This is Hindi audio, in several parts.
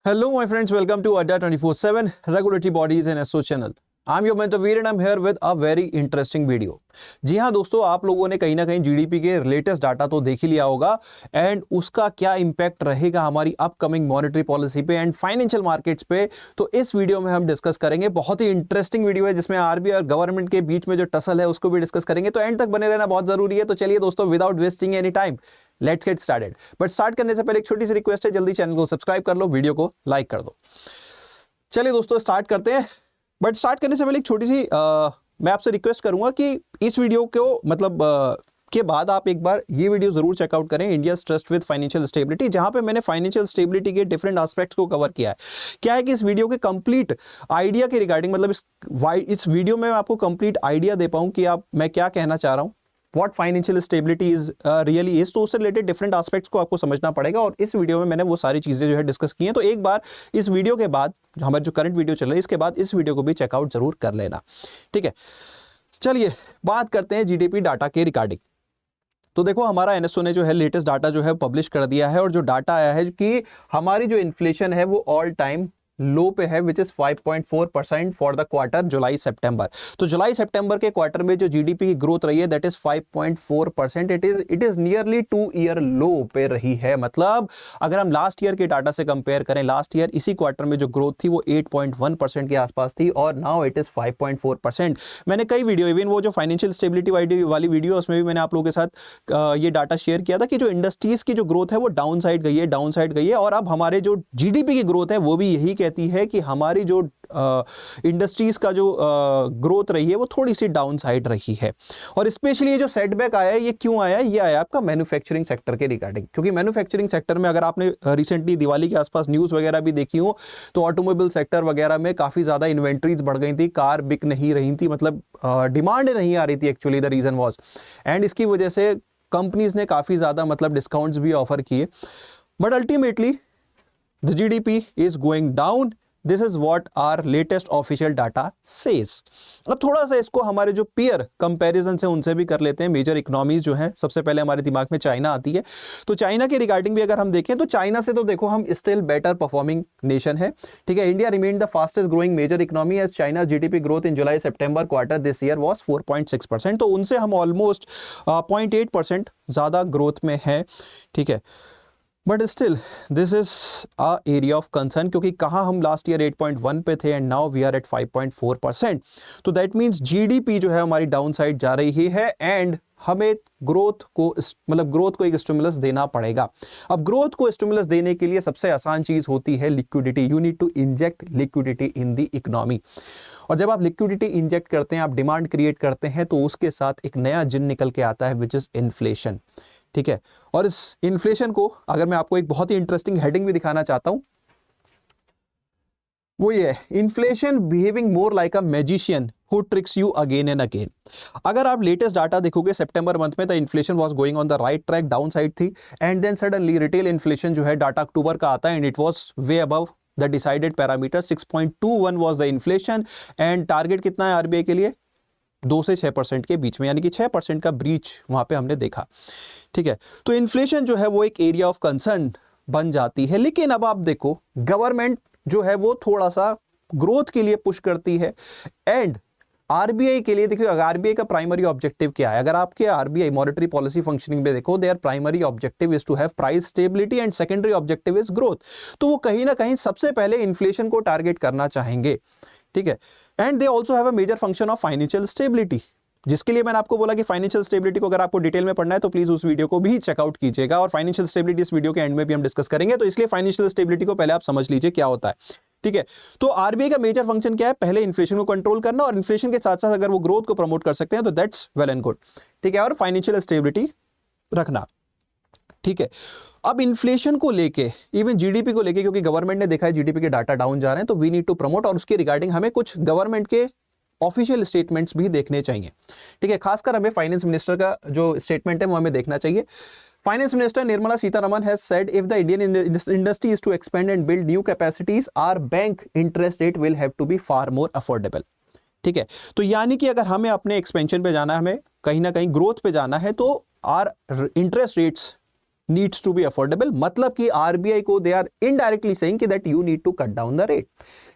Hello, my friends. Welcome to Adda 24/7 Regulatory Bodies and SO channel. I'm your mentor Veer and I'm here with a very interesting video. जी हाँ दोस्तों, आप लोगों ने कहीं ना कहीं जीडीपी के लेटेस्ट डाटा तो देख ही लिया होगा एंड उसका क्या इंपैक्ट रहेगा हमारी अपकमिंग मॉनेटरी पॉलिसी पे एंड फाइनेंशियल मार्केट्स पे। तो इस वीडियो में हम डिस्कस करेंगे। बहुत ही इंटरेस्टिंग वीडियो है जिसमें आरबीआई और गवर्नमेंट के बीच में जो टसल है उसको भी डिस्कस करेंगे। तो एंड तक बने रहना बहुत जरूरी है। तो चलिए दोस्तों, without wasting any time let's get started. But start करने से पहले एक छोटी सी रिक्वेस्ट है, जल्दी चैनल को सब्सक्राइब कर लो, वीडियो को लाइक कर दो। चलिए दोस्तों स्टार्ट करते हैं। बट स्टार्ट करने से पहले एक छोटी सी मैं आपसे रिक्वेस्ट करूंगा कि इस वीडियो को के बाद आप एक बार ये वीडियो जरूर चेकआउट करें, India trust with financial stability, जहां पे मैंने फाइनेंशियल स्टेबिलिटी के डिफरेंट एस्पेक्ट्स को कवर किया है। क्या है कि इस वीडियो के कंप्लीट आइडिया के रिगार्डिंग, इस वीडियो में आपको कंप्लीट आइडिया दे पाऊं कि मैं क्या कहना चाह रहा हूं, what financial stability is really is. तो उससे रिलेटेड डिफरेंट एस्पेक्ट्स को आपको समझना पड़ेगा और इस वीडियो में मैंने वो सारी चीजें जो है डिस्कस की हैं। तो एक बार इस वीडियो के बाद, हमारे जो करंट वीडियो चल रहा है इसके बाद इस वीडियो को भी चेकआउट जरूर कर लेना, ठीक है। चलिए बात करते हैं जीडीपी डाटा के रिगार्डिंग। तो देखो, हमारा एनएसओ ने जो है लेटेस्ट डाटा जो है पब्लिश कर दिया है और जो डाटा आया है कि हमारी जो इन्फ्लेशन है वो ऑल टाइम लो पे है, which is 5.4% for the quarter जुलाई सितंबर। तो जुलाई सितंबर के क्वार्टर में जो जीडीपी की ग्रोथ रही है that is 5.4%। It is nearly 2 year low पे रही है। मतलब अगर हम लास्ट ईयर के डाटा से कंपेयर करें, लास्ट ईयर इसी क्वार्टर में जो ग्रोथ थी वो 8.1% के आसपास थी और नाउ इट इज 5.4%। मैंने कई वीडियो, इवन वो जो फाइनेंशियल स्टेबिलिटी वाली वीडियो, उसमें भी मैंने आप लोगों के साथ ये डाटा शेयर किया था कि जो इंडस्ट्रीज की जो ग्रोथ है वो डाउन साइड गई है और अब हमारे जो जीडीपी की ग्रोथ है वो भी यही कहती है कि हमारी जो इंडस्ट्रीज का जो ग्रोथ रही है वो थोड़ी सी डाउन साइड रही है। और स्पेशली ये जो सेटबैक आया है, ये क्यों आया है? ये आया आपका मैन्युफैक्चरिंग सेक्टर के रिगार्डिंग, क्योंकि मैन्युफैक्चरिंग सेक्टर में अगर आपने रिसेंटली दिवाली के आसपास न्यूज़ वगैरह भी देखी हो तो ऑटोमोबाइल सेक्टर वगैरह में काफ़ी ज़्यादा इन्वेंट्रीज बढ़ गई थी, कार बिक नहीं रही थी, मतलब डिमांड नहीं आ रही थी actually, the reason was. And इसकी वजह से कंपनीज ने काफ़ी ज़्यादा डिस्काउंट्स भी ऑफर किए, but ultimately the GDP is going down. This is what our latest official data says. अब थोड़ा सा इसको हमारे जो पीयर कंपैरिजन है उनसे भी कर लेते हैं। मेजर इकोनॉमीज जो हैं, सबसे पहले हमारे दिमाग में चाइना आती है। तो चाइना के रिगार्डिंग भी अगर हम देखें तो चाइना से तो देखो हम स्टिल बेटर परफॉर्मिंग नेशन है, ठीक है। India remain the fastest growing major economy as China GDP growth in July September quarter this year was 4.6%। तो उनसे हम ऑलमोस्ट 0.8% ज्यादा ग्रोथ में है, ठीक है। But still this is a area of concern, क्योंकि कहाँ हम लास्ट ईयर 8.1 पे थे and now we are at 5.4%। तो दैट मीन्स जीडीपी जो है हमारी डाउन साइड जा रही है एंड हमें ग्रोथ को एक स्टिमुलस देना पड़ेगा। अब ग्रोथ को स्टिमुलस देने के लिए सबसे आसान चीज होती है liquidity. You need to inject liquidity in the economy. और जब आप लिक्विडिटी इंजेक्ट करते हैं, आप डिमांड क्रिएट करते हैं, तो उसके साथ एक नया जिन निकल के आता है विच इज इन्फ्लेशन, ठीक है। और इस इन्फ्लेशन को अगर मैं आपको एक बहुत ही इंटरेस्टिंग हेडिंग भी दिखाना चाहता हूं, वो ये है, inflation behaving more like a magician who tricks you again and again. अगर आप लेटेस्ट डाटा देखोगे सितंबर मंथ में, तो inflation was going on the right track, down side थी, and then suddenly retail inflation जो है डाटा अक्टूबर का आता है and it was way above the decided parameter. 6.21 was the inflation and target कितना है आरबीआई के लिए? 2 से 6% के बीच में, यानी कि 6% का ब्रीच वहां पे हमने देखा, ठीक है। तो इन्फ्लेशन जो है वो एक एरिया ऑफ कंसर्न बन जाती है। लेकिन अब आप देखो, गवर्नमेंट जो है वो थोड़ा सा ग्रोथ के लिए पुश करती है एंड आरबीआई के लिए देखिए, आरबीआई का प्राइमरी ऑब्जेक्टिव क्या है? अगर आपके आरबीआई मॉनेटरी पॉलिसी फंक्शनिंग में देखो, their primary objective is to have price stability and secondary objective is growth. तो वो कहीं ना कहीं सबसे पहले इन्फ्लेशन को टारगेट करना चाहेंगे, ठीक है। And they also have a major function of financial stability, जिसके लिए मैंने आपको बोला कि फाइनेंशियल स्टेबिलिटी को अगर आपको डिटेल में पढ़ना है तो प्लीज उस वीडियो को भी चेकआउट कीजिएगा और फाइनेंशियल स्टेबिलिटी इस वीडियो के एंड में भी हम डिस्कस करेंगे। तो इसलिए फाइनेंशियल स्टेबिलिटी को पहले आप समझ लीजिए क्या होता है, ठीक है। तो आरबीआई का मेजर फंक्शन क्या है? पहले इन्फ्लेशन को कंट्रोल करना, और इन्फ्लेशन के साथ साथ अगर वो ग्रोथ को प्रमोट कर सकते हैं तो दैट्स वेल एंड गुड, ठीक है, और फाइनेंशियल स्टेबिलिटी रखना, ठीक है। अब इन्फ्लेशन को लेके, इवन जीडीपी को लेके, क्योंकि गवर्नमेंट ने देखा है जीडीपी के डाटा डाउन जा रहे हैं, तो वी नीड टू प्रमोट, और उसके रिगार्डिंग हमें कुछ गवर्नमेंट के ऑफिशियल स्टेटमेंट्स भी देखने चाहिए, ठीक है। खासकर हमें फाइनेंस मिनिस्टर का जो स्टेटमेंट है वो हमें देखना चाहिए। Finance minister Nirmala Sitharaman has said if the Indian industry is to expand and build new capacities, our bank interest rate will have to be far more affordable, ठीक है। तो यानी कि अगर हमें अपने एक्सपेंशन पे जाना है, हमें कहीं ना कहीं ग्रोथ पे जाना है, तो our interest rates needs to be affordable, मतलब कि RBI को they are indirectly saying कि that you need to cut down the rate.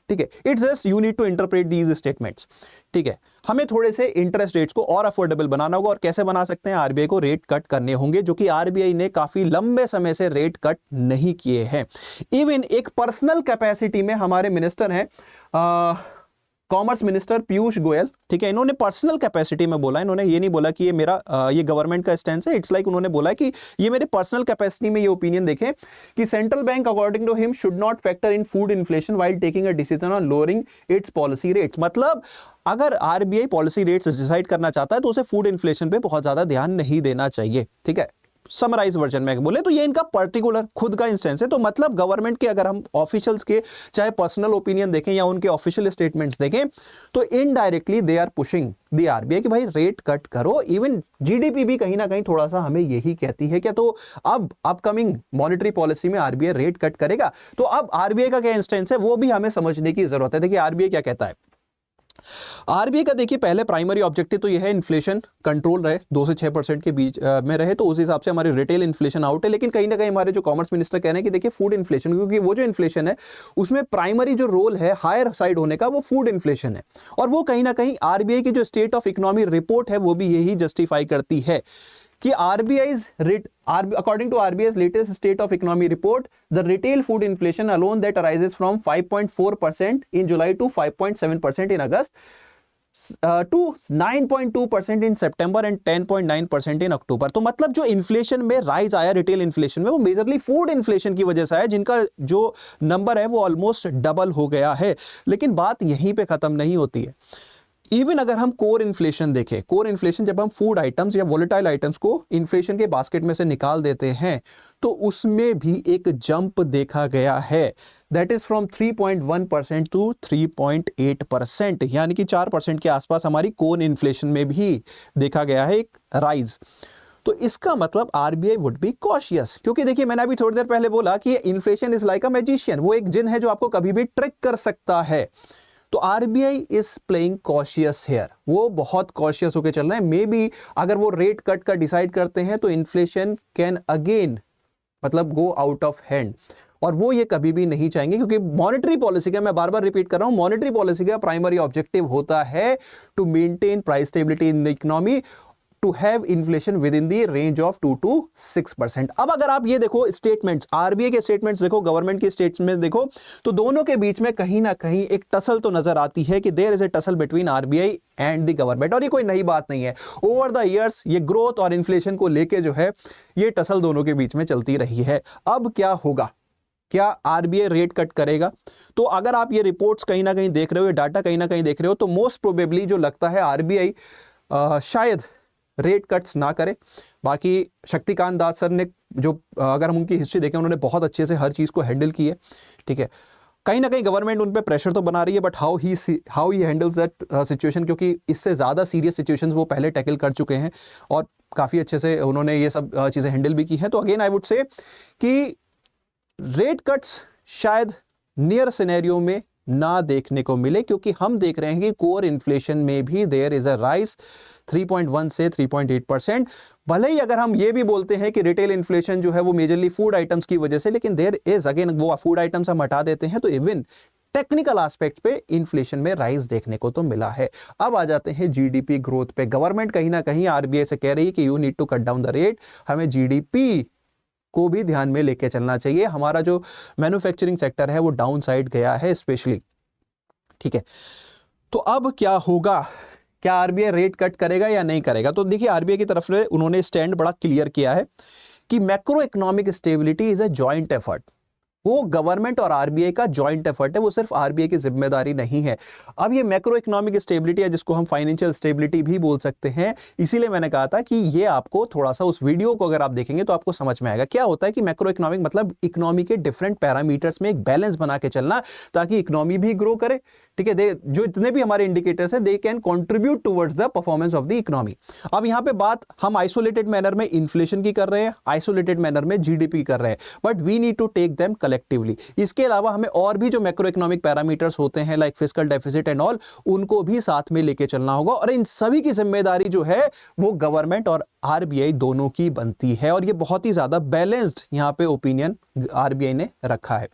ठीक है, it's just you need to interpret these statements. ठीक है, हमें थोड़े से इंटरेस्ट रेट्स को और अफोर्डेबल बनाना होगा. और कैसे बना सकते हैं? आरबीआई को रेट कट करने होंगे, जो कि आरबीआई ने काफी लंबे समय से रेट कट नहीं किए हैं. इवन एक पर्सनल कैपेसिटी में हमारे मिनिस्टर हैं कॉमर्स मिनिस्टर पीयूष गोयल. ठीक है, इन्होंने पर्सनल कैपेसिटी में बोला, इन्होंने ये नहीं बोला कि ये मेरा ये गवर्नमेंट का स्टैंड है. इट्स लाइक उन्होंने बोला कि ये मेरे पर्सनल कैपेसिटी में ये ओपिनियन देखें कि central bank according to him should not factor in food inflation while taking a decision on lowering its policy rates. मतलब अगर आरबीआई पॉलिसी रेट्स डिसाइड करना चाहता है तो उसे फूड इन्फ्लेशन पे बहुत ज्यादा ध्यान नहीं देना चाहिए. ठीक है, समराइज वर्जन में बोले तो ये इनका पर्टिकुलर खुद का इंस्टेंस है. तो मतलब गवर्नमेंट के अगर हम ऑफिशियल्स के चाहे पर्सनल ओपिनियन देखें या उनके ऑफिशियल स्टेटमेंट्स देखें तो indirectly they are pushing the RBI कि भाई रेट कट करो. इवन जीडीपी भी कहीं ना कहीं थोड़ा सा हमें यही कहती है. क्या तो अब अपकमिंग मॉनेटरी पॉलिसी में आरबीआई रेट कट करेगा. तो अब आरबीआई का क्या इंस्टेंस है वो भी हमें समझने की जरूरत है. देखिए आरबीआई क्या कहता है. आरबीआई का देखिए पहले प्राइमरी ऑब्जेक्टिव तो यह है इन्फ्लेशन कंट्रोल रहे, 2 से 6% के बीच में रहे. तो उस हिसाब से हमारी रिटेल इन्फ्लेशन आउट है. लेकिन कहीं ना कहीं हमारे जो कॉमर्स मिनिस्टर कह रहे हैं कि देखिए फूड इन्फ्लेशन, क्योंकि वो जो इन्फ्लेशन है उसमें प्राइमरी जो रोल है हायर साइड होने का वो फूड इन्फ्लेशन है. और वो कहीं ना कहीं आरबीआई की जो स्टेट ऑफ इकोनॉमी रिपोर्ट है वो भी यही जस्टिफाई करती है कि according to RBI's latest state of economy report, the retail food inflation alone that arises from 5.4% in July to 5.7% in August to 9.2% in September and 10.9% in October. तो मतलब जो इन्फ्लेशन में राइज आया रिटेल इन्फ्लेशन में वो मेजरली फूड इन्फ्लेशन की वजह से आया, जिनका जो नंबर है वो ऑलमोस्ट डबल हो गया है. लेकिन बात यहीं पे खत्म नहीं होती है. इवन अगर हम कोर इन्फ्लेशन देखें, कोर इन्फ्लेशन जब हम फूड आइटम्स या वोलेटाइल आइटम्स को इन्फ्लेशन के बास्केट में से निकाल देते हैं तो उसमें भी एक जंप देखा गया है. दैट इज फ्रॉम 3.1% टू 3.8%, यानी कि 4% के आसपास हमारी कोर इन्फ्लेशन में भी देखा गया है एक राइज. तो इसका मतलब आरबीआई वुड बी कॉशियस, क्योंकि देखिए मैंने अभी थोड़ी देर पहले बोला कि inflation is like a magician, वो एक जिन है जो आपको कभी भी ट्रिक कर सकता है. तो RBI is playing cautious here, वो बहुत कॉशियस होकर चल रहे हैं. मे बी अगर वो रेट कट का डिसाइड करते हैं तो इन्फ्लेशन कैन अगेन मतलब गो आउट ऑफ हैंड, और वो ये कभी भी नहीं चाहेंगे. क्योंकि मॉनेटरी पॉलिसी का, मैं बार बार रिपीट कर रहा हूं, मॉनेटरी पॉलिसी का प्राइमरी ऑब्जेक्टिव होता है to maintain price stability in the economy, to have inflation with in the range of 2 to 6%. अब अगर आप ये देखो स्टेटमेंट्स, आरबीआई के स्टेटमेंट्स देखो, गवर्नमेंट के स्टेटमेंट्स देखो, तो दोनों के बीच में कहीं ना कहीं एक टसल तो नजर आती है कि there is a tussle between RBI and the government. और ये कोई नई बात नहीं है. ओवर द ईयर्स ये ग्रोथ और इन्फ्लेशन को लेके जो है ये टसल दोनों के बीच में चलती रही है. अब क्या होगा? क्या आरबीआई रेट कट करेगा? तो अगर आप ये रिपोर्ट्स कहीं ना कहीं देख रहे हो, ये डाटा कहीं ना कहीं देख रहे हो, तो मोस्ट प्रोबेबली जो लगता है आरबीआई शायद रेट कट्स ना करे. बाकी शक्तिकांत दास सर ने जो अगर हम उनकी हिस्ट्री देखें उन्होंने बहुत अच्छे से हर चीज़ को हैंडल की है. ठीक है, कहीं ना कहीं गवर्नमेंट उन पे प्रेशर तो बना रही है, but how he handles that situation, क्योंकि इससे ज़्यादा सीरियस सिचुएशंस वो पहले टैकल कर चुके हैं और काफ़ी अच्छे से उन्होंने ये सब चीज़ें हैंडल भी की हैं. तो अगेन आई वुड से कि रेट कट्स शायद नियर सिनेरियो में ना देखने को मिले, क्योंकि हम देख रहे हैं कि कोर इन्फ्लेशन में भी देयर इज अ राइज 3.1 से 3.8%. भले ही अगर हम ये भी बोलते हैं कि रिटेल इन्फ्लेशन जो है वो मेजरली फूड आइटम्स की वजह से, लेकिन देयर इज अगेन वो फूड आइटम्स हम हटा देते हैं तो इवन टेक्निकल एस्पेक्ट पे इन्फ्लेशन में राइज देखने को तो मिला है. अब आ जाते हैं जीडीपी ग्रोथ पे. गवर्नमेंट कहीं ना कहीं आरबीआई से कह रही है कि you need to cut down the rate, हमें जीडीपी को भी ध्यान में लेके चलना चाहिए. हमारा जो मैन्युफैक्चरिंग सेक्टर है वो डाउन साइड गया है स्पेशली. ठीक है, तो अब क्या होगा? क्या आरबीआई रेट कट करेगा या नहीं करेगा? तो देखिए आरबीआई की तरफ से उन्होंने स्टैंड बड़ा क्लियर किया है कि macro economic stability is a joint effort. वो गवर्नमेंट और आरबीआई का जॉइंट एफर्ट है, वो सिर्फ आरबीआई की जिम्मेदारी नहीं है. अब ये मैक्रो इकोनॉमिक स्टेबिलिटी है जिसको हम फाइनेंशियल स्टेबिलिटी भी बोल सकते हैं. इसीलिए मैंने कहा था कि ये आपको थोड़ा सा उस वीडियो को अगर आप देखेंगे तो आपको समझ में आएगा. क्या होता है कि मैक्रो इकोनॉमिक मतलब इकोनॉमी के डिफरेंट पैरामीटर्स में एक बैलेंस बना के चलना ताकि इकोनॉमी भी ग्रो करे. ठीक है, जो इतने भी हमारे इंडिकेटर्स हैं, they can contribute towards the performance of the economy. अब यहां पे बात हम आइसोलेटेड मैनर में इन्फ्लेशन की कर रहे हैं, आइसोलेटेड मैनर में जीडीपी कर रहे हैं, but we need to take them collectively. इसके अलावा हमें और भी जो मैक्रो इकोनॉमिक पैरामीटर्स होते हैं like fiscal deficit and all, उनको भी साथ में लेके चलना होगा, और इन सभी की जिम्मेदारी जो है वो गवर्नमेंट और आरबीआई दोनों की बनती है, और ये बहुत ही ज्यादा बैलेंस्ड यहां पे ओपिनियन आरबीआई ने रखा है।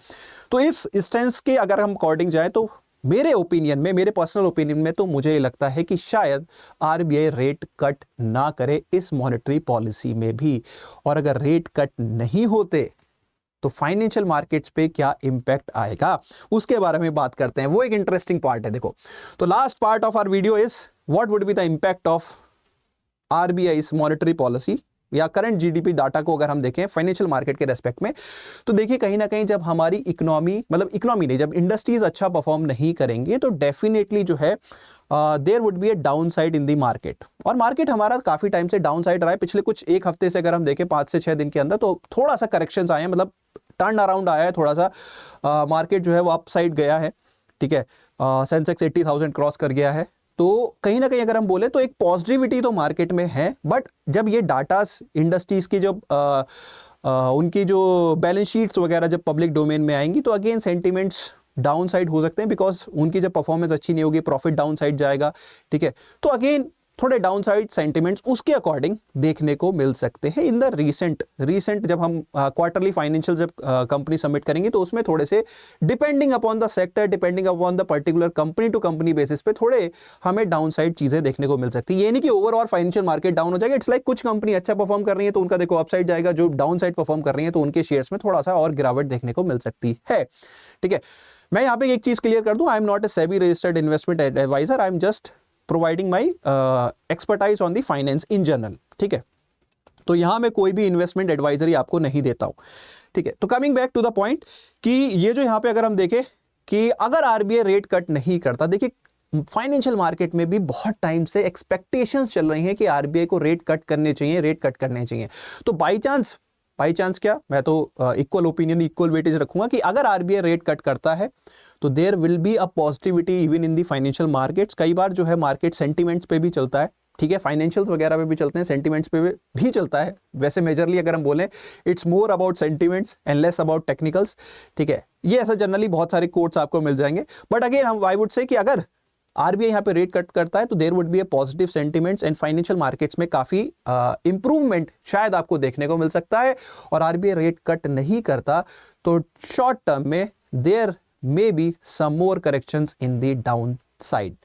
तो इस स्टेंस के अगर हम अकॉर्डिंग जाए तो मेरे ओपिनियन में, मेरे पर्सनल ओपिनियन में तो मुझे लगता है कि शायद आरबीआई रेट कट ना करे इस मॉनेटरी पॉलिसी में भी, और अगर रेट कट नहीं होते तो फाइनेंशियल मार्केट्स पे क्या इंपैक्ट आएगा उसके बारे में बात करते हैं। वो एक इंटरेस्टिंग पार्ट है। देखो, तो last part of our video is what would be the impact of RBI monetary policy या करंट जीडीपी डाटा को अगर हम देखें फाइनेंशियल मार्केट के रेस्पेक्ट में, तो देखिए कहीं ना कहीं जब हमारी इकोनॉमी, मतलब इकोनॉमी नहीं, जब इंडस्ट्रीज अच्छा परफॉर्म नहीं करेंगे तो डेफिनेटली जो है there would be a down side in the market. और मार्केट हमारा काफी टाइम से डाउन साइड रहा है, पिछले कुछ एक हफ्ते से अगर हम देखें 5 से 6 दिन के अंदर, तो थोड़ा सा करेक्शंस आए हैं, मतलब टर्न अराउंड आया है थोड़ा सा, मार्केट जो है वो अप साइड गया है। ठीक है, सेंसेक्स 80,000 क्रॉस कर गया है, तो कहीं ना कहीं अगर हम बोले तो एक पॉजिटिविटी तो मार्केट में है। बट जब ये डाटास इंडस्ट्रीज की जो उनकी जो बैलेंस शीट्स वगैरह जब पब्लिक डोमेन में आएंगी तो अगेन सेंटिमेंट्स डाउन साइड हो सकते हैं, बिकॉज उनकी जब परफॉर्मेंस अच्छी नहीं होगी, प्रॉफिट डाउन साइड जाएगा। ठीक है, तो अगेन थोड़े डाउन साइड सेंटिमेंट्स उसके अकॉर्डिंग देखने को मिल सकते हैं इन द रीसेंट जब हम क्वार्टरली फाइनेंशियल जब कंपनी सबमिट करेंगे तो उसमें थोड़े से depending upon the sector, depending upon the particular company to company basis पे थोड़े हमें डाउन साइड चीजें देखने को मिल सकती है। ये नहीं कि ओवरऑल फाइनेंशियल मार्केट डाउन हो जाएगा, इट्स लाइक कुछ कंपनी अच्छा परफॉर्म कर रही है तो उनका देखो अपसाइड जाएगा, जो डाउन साइड परफॉर्म कर रही है तो उनके शेयर्स में थोड़ा सा और गिरावट देखने को मिल सकती है। ठीक है, मैं यहाँ पे एक चीज क्लियर कर दूं, I am not a SEBI registered investment adviser, I am just providing my expertise on the finance in general. ठीक है, तो यहां मैं कोई भी इन्वेस्टमेंट एडवाइजरी आपको नहीं देता हूं। ठीक है, तो coming back to the point कि ये जो यहां पे अगर हम देखें कि अगर आरबीआई रेट कट नहीं करता, देखिए फाइनेंशियल मार्केट में भी बहुत टाइम से एक्सपेक्टेशंस चल रही हैं कि आरबीआई को रेट कट करने चाहिए, रेट कट करने चाहिए। तो बाई चांस क्या, मैं तो इक्वल ओपिनियन, इक्वल वेटेज रखूंगा कि अगर आरबीआई रेट कट करता है तो there will be a positivity even in the financial markets. कई बार जो है मार्केट सेंटिमेंट्स पे भी चलता है। ठीक है, फाइनेंशियल्स वगैरह पे भी चलते हैं, सेंटिमेंट्स पे भी चलता है। वैसे मेजरली अगर हम बोलें it's more about sentiments and less about technicals. ठीक है, ये ऐसा जनरली बहुत सारे कोट्स आपको मिल जाएंगे। बट अगेन हम आई वुड से कि अगर आरबीआई यहाँ पे रेट कट करता है तो there would be a positive sentiments and financial markets में काफी इंप्रूवमेंट शायद आपको देखने को मिल सकता है। और आरबीआई रेट कट नहीं करता तो शॉर्ट टर्म में there may be some more corrections in the down side.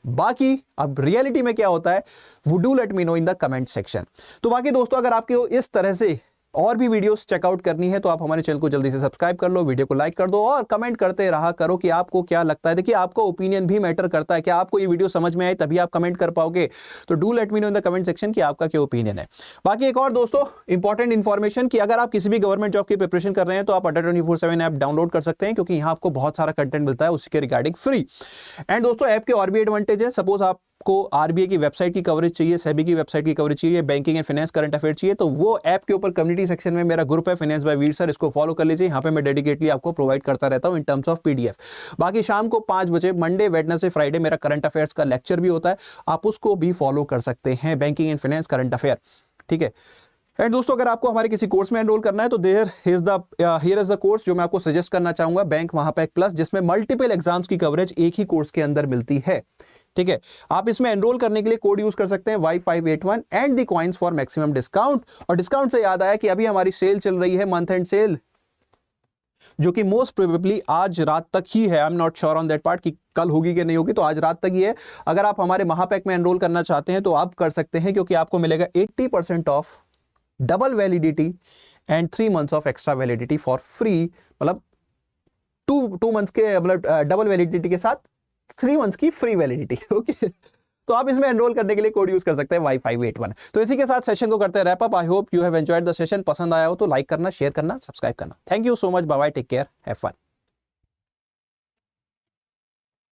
बाकी अब रियलिटी में क्या होता है वो do let me know in the comment section. तो बाकी दोस्तों अगर आपके इस तरह से और भी वीडियोस चेकआउट करनी है तो आप हमारे चैनल को जल्दी से सब्सक्राइब कर लो, वीडियो को लाइक कर दो और कमेंट करते रहा करो कि आपको क्या लगता है। देखिए आपका ओपिनियन भी मैटर करता है, क्या आपको ये वीडियो समझ में आए तभी आप कमेंट कर पाओगे। तो do let me know in the comment section कि आपका क्या ओपिनियन है। बाकी एक और दोस्तों इंपॉर्टेंट इन्फॉर्मेशन कि अगर आप किसी भी गवर्नमेंट जॉब की प्रिपरेशन कर रहे हैं तो आप अड्डा 24/7 ऐप डाउनलोड कर सकते हैं, क्योंकि यहाँ आपको बहुत सारा कंटेंट मिलता है उसी के रिगार्डिंग फ्री। एंड दोस्तों ऐप के और भी एडवांटेज है। सपोज आप को आरबीआई की वेबसाइट की कवरेज चाहिए, सेबी की वेबसाइट की कवरेज चाहिए, banking and finance current affair चाहिए, तो वो ऐप के ऊपर कम्युनिटी सेक्शन में मेरा ग्रुप है फाइनेंस बाय वीर सर, इसको फॉलो कर लीजिए। यहाँ पे मैं डेडिकेटली आपको प्रोवाइड करता रहता हूँ इन टर्म्स ऑफ पीडीएफ। बाकी शाम को 5 बजे मंडे, वेडनेसडे, फ्राइडे मेरा करंट अफेयर्स का लेक्चर भी होता है, आप उसको भी फॉलो कर सकते हैं, banking and finance current affair. ठीक है, एंड दोस्तों अगर आपको हमारे किसी कोर्स में एनरोल करना है तो हियर इज द कोर्स जो मैं आपको सजेस्ट करना चाहूंगा, बैंक महापैक प्लस, जिसमें मल्टीपल एग्जाम्स की कवरेज एक ही कोर्स के अंदर मिलती है। ठीक है, आप इसमें एनरोल करने के लिए कोड यूज कर सकते हैं Y581 and the coins for maximum discount. और डिस्काउंट से याद आया कि अभी हमारी सेल चल रही है, मंथ एंड सेल, जो कि मोस्ट प्रोबेबली आज रात तक ही है। आई am not sure on that part कि कल होगी कि नहीं होगी, तो आज रात तक ही है। अगर आप हमारे महापैक में एनरोल करना चाहते हैं तो आप कर सकते हैं, क्योंकि आपको मिलेगा 80% of, double validity and 3 months of extra validity for free, मतलब 2 months के, मतलब डबल वैलिडिटी के साथ 3 months की फ्री वैलिडिटी। ओके, तो आप इसमें एनरोल करने के लिए कोड यूज कर सकते हैं Y581। तो इसी के साथ सेशन को करते हैं wrap up. I hope you have enjoyed the session. पसंद आया हो तो लाइक करना, शेयर करना, सब्सक्राइब करना। Thank you so much, bye bye, take care, have fun.